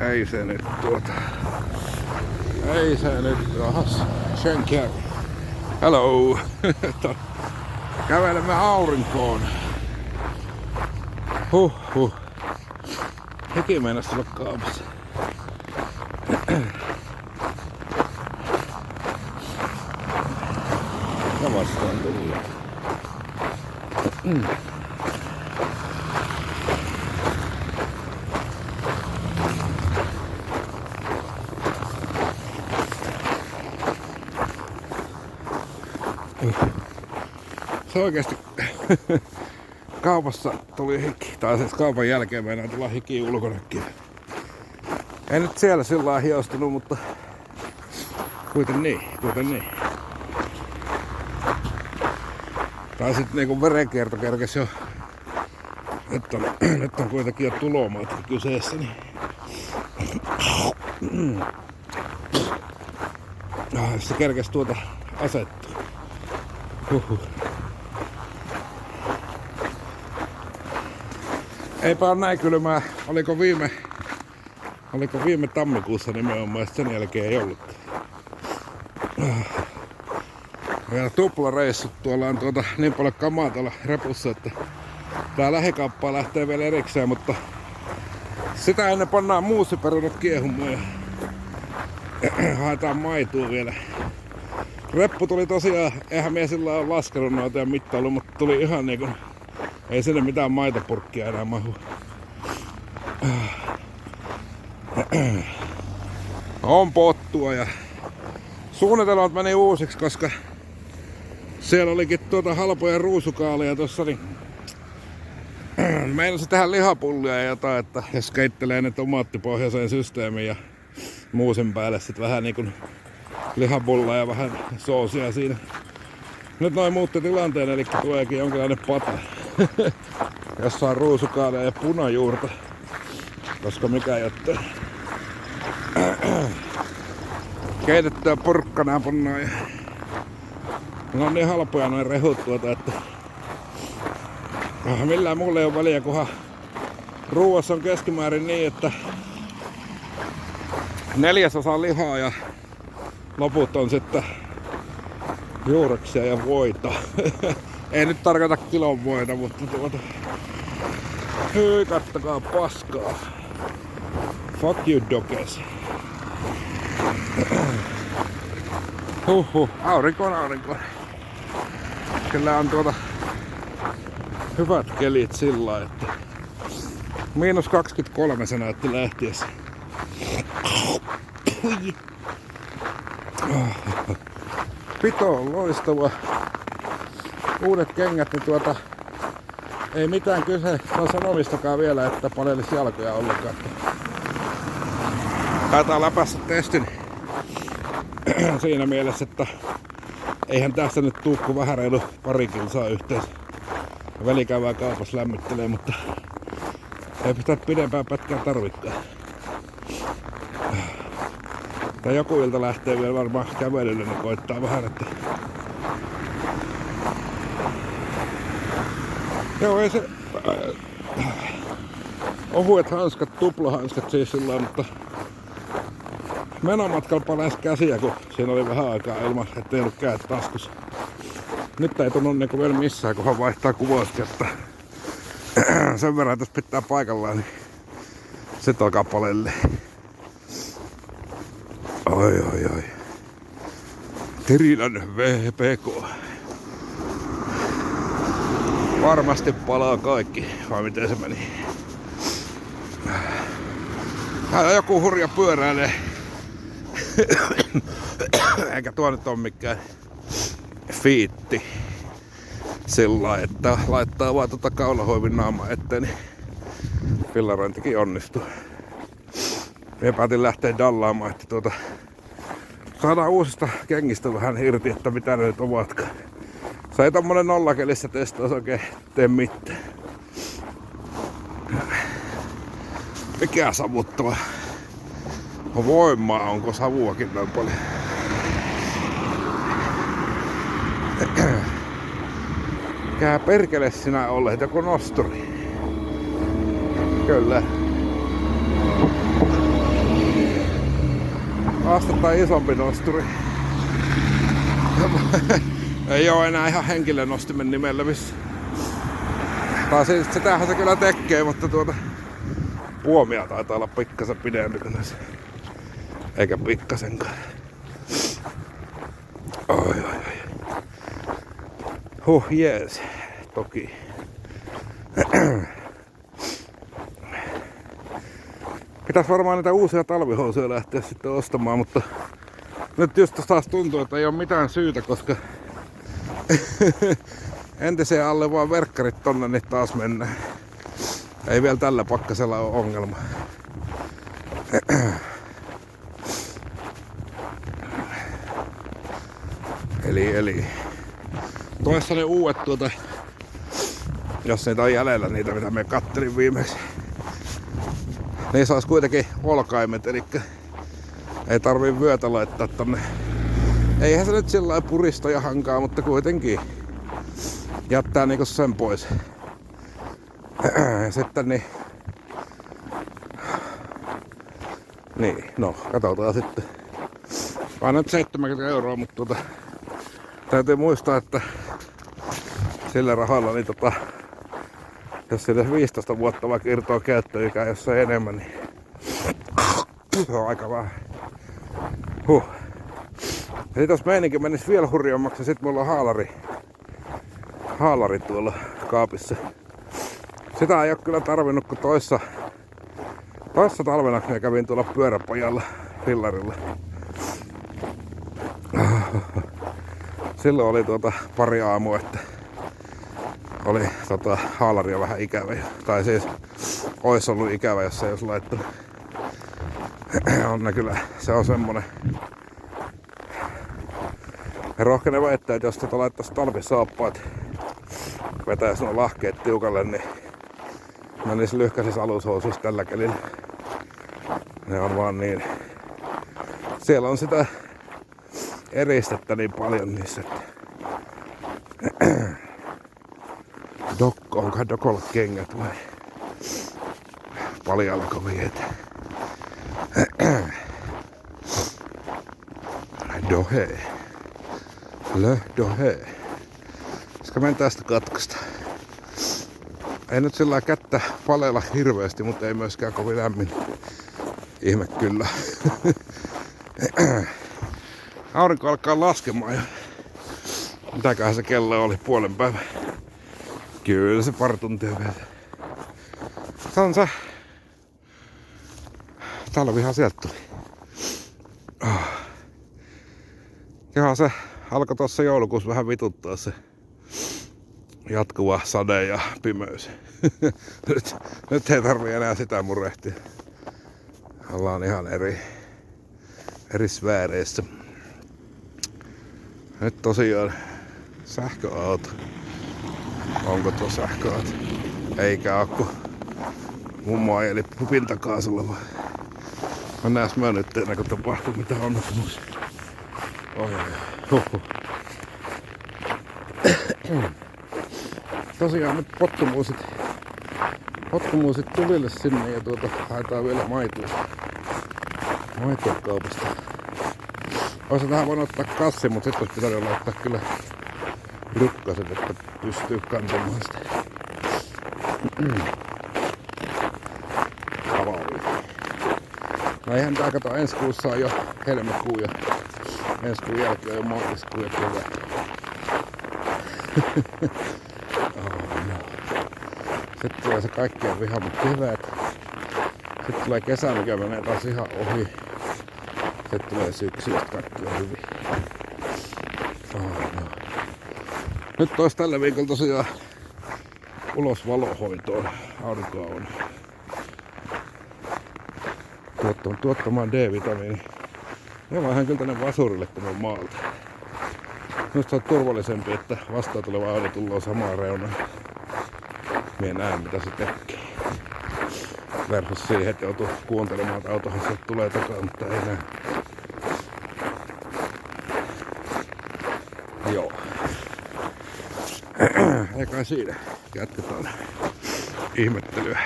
Ei se nyt Ei se nyt. Ahas. Sen käy. Hello. Kävelemme aurinkoon. Heki meinas tulla kaapassa. Ja vastaan tullaan. Se oikeesti kaupassa tuli hiki, tai siis kaupan jälkeen meinaa tulla hiki ulkonakin. Ei nyt siellä sillä lailla hiostunut, mutta kuitenkin niin. Tai sit niinku verenkierto kerkes jo. Nyt on kuitenkin jo tulomatka kyseessä, niin. Se kerkes tuota asettua. Eipä ole näin kylmää. Oliko viime tammikuussa nimenomaan, sen jälkeen ei ollut. Vielä tuplareissut. Tuolla on niin paljon kamaa tuolla repussa, että tää lähikauppa lähtee vielä erikseen, mutta sitä ennen pannaan muusiperunat kiehumaan ja haetaan maitoa vielä. Reppu tuli tosiaan, eihän mie sillä ole laskenut noita ja mittailu, mutta tuli ihan niinku, ei sinne mitään maitopurkkia enää mahu. On pottua ja suunnitelmat meni uusiksi, koska siellä olikin halpoja ruusukaaleja tossa, niin meinasin tehdä lihapullia ja jotain, että jos keittelee ne tomaattipohjaisen systeemin ja muusin päälle sit vähän niinku lihapullaa ja vähän soosia siinä. Nyt noin muutti tilanteen, eli tuleekin jonkinlainen pata. Jossa on ruusukaaleja ja punajuurta. Koska mikä jottei. Keitettyä porkkanaa pannaan ja ne on niin halpoja noin rehut että millään muulla ei ole väliä, kunhan ruuassa on keskimäärin niin, että 4/4 lihaa ja loput on sitten juureksia ja voita. Ei nyt tarkoita kilon voita, mutta hyi, kattakaa paskaa. Fuck you doges. Aurinkoon. Kyllä on hyvät kelit sillä, että -23 se näytti lähtiessä. Pito on loistava. Uudet kengät, niin ei mitään kyse sanomistakaan vielä, että palelisi jalkoja ollenkaan. Taitaa läpässä testin siinä mielessä, että eihän tästä nyt tuu kuin vähän reilu pari kilsaa yhteensä. Välikäyvää kaupassa lämmittelee, mutta ei pitää pidempään pätkää tarvittaa. Tai joku ilta lähtee vielä varmaan kävelylle, niin koittaa vähän, että joo, ei se ohuet hanskat, tuplahanskat siis sillä, mutta menomatkalla palensi käsiä, kun siinä oli vähän aikaa ilman, ettei ollut kädet taskussa. Nyt ei tunnu niinku vielä missään, kunhan vaihtaa kuvausta, että sen verran, jos pitää paikallaan, niin sit alkaa palelle. Oi. Tirilän VPK. Varmasti palaa kaikki, vai miten se meni? Täällä joku hurja pyöräilee. Eikä tuo nyt oo mikään fiitti. Sillä että laittaa vaan kaulahoivin naamaa eteen, niin fillarointikin onnistuu. Mie päätin lähteä dallaamaan, että saadaan uusista kengistä vähän irti, että mitä ne nyt ovatkaan. Se ei tommonen nollakelissä testaus oikein tee mitään. Mikä savuttava voimaa, onko savuakin noin paljon? Mikä perkele sinä olet, joku nosturi? Kyllä. astetta isompi nosturi. Ei oo enää ihan henkilönostimen nimellä missä. Tai siis sitähän se kyllä tekee, mutta puomia taitaa olla pikkasen pidempi kuin se. Eikä pikkasenkaan. Oi. Jees. Toki. Pitäis varmaan niitä uusia talvihousuja lähteä sitten ostamaan, mutta nyt just taas tuntuu, että ei oo mitään syytä, koska entiseen alle vaan verkkarit tonne niin taas mennään. Ei vielä tällä pakkasella oo ongelma. Eli toissa ne uudet jos niitä on jäljellä niitä mitä me kattelin viimeksi. Niissä olisi kuitenkin olkaimet, eli ei tarvii vyötä laittaa tonne. Eihän se nyt sillä lailla purista ja hankaa, mutta kuitenkin jättää niinku sen pois. Ja sitten niin, no katsotaan sitten. Vaan nyt 70 €, mutta täytyy muistaa, että sillä rahalla niin jos sille 15 vuotta vaikka irtoaa käyttöikää jossain enemmän, niin se on aika vähän. Ja sit jos meininki menis vielä hurjammaksi, niin sit mulla on haalari tuolla kaapissa. Sitä ei oo kyllä tarvinnut, kun toissa talvena kun kävin tuolla pyöräpajalla fillarilla. Silloin oli pari aamua, että oli haalaria vähän ikävä. Tai siis ois ollut ikävä, jos ei ois laittanut. On kyllä, se on semmonen. Ja rohkenen väittää, että jos laittais talvisaappaat, vetäis nuo lahkeet tiukalle, niin menis lyhkäisis alushousuissa tällä kelillä. Ne on vaan niin. Siellä on sitä eristettä niin paljon niissä, että onkohan Dokolla kengät vai paljallako viet? Dohe. Koska menen tästä katkaista. Ei nyt sillä kättä palella hirveästi, mutta ei myöskään kovin lämmin. Ihme kyllä. Aurinko alkaa laskemaan ja mitäköhän se kello oli puolen päivän. Kyllä se pari tuntia vielä. Sanon se. Talvihan sieltä tuli. Ihan se alkoi tuossa joulukuussa vähän vituttaa se jatkuva sade ja pimeys. nyt ei tarvii enää sitä murehtia. Ollaan ihan eri sfääreissä. Nyt tosiaan sähköauto. Onko tuo sähköauto? Eikä oo, kun mummo ajeli pintakaasulla vaan. Mennääs mä nyt ennen kuin tapahtuu mitä onnettomuuksia. Tosiaan nyt pottumuusit tulille sinne ja haetaan vielä maitoa kaupasta. Oisin tähän voinut ottaa kassi, mutta sit olisi pitänyt laittaa kyllä rukkaset, että pystyy kantamaan sitä. No eihän tää kato, ensi kuussa on jo helmikuu ja ensi kuun jälkeen on jo maaliskuu ja kevää. Sitten tulee se kaikkien vihaammat kevät. Sitten tulee kesä, mikä menee taas ihan ohi. Sitten tulee syksy, että kaikki on hyvin. Nyt ois tällä viikolla tosiaan ulos valohoitoon. Aurinkoa on tuottamaan D-vitamiini. Ja vähän kyllä tänne vasurille, kun on maalta. Minusta on turvallisempi, että vastaan tuleva auto tullaan samaan reunaan. Mie näen mitä se tekee. Versus siihen, että joutuu kuuntelemaan, että autohan sieltä tulee takaa, mutta ei näe. Joo. Ei kai siinä. Jatketaan ihmettelyä.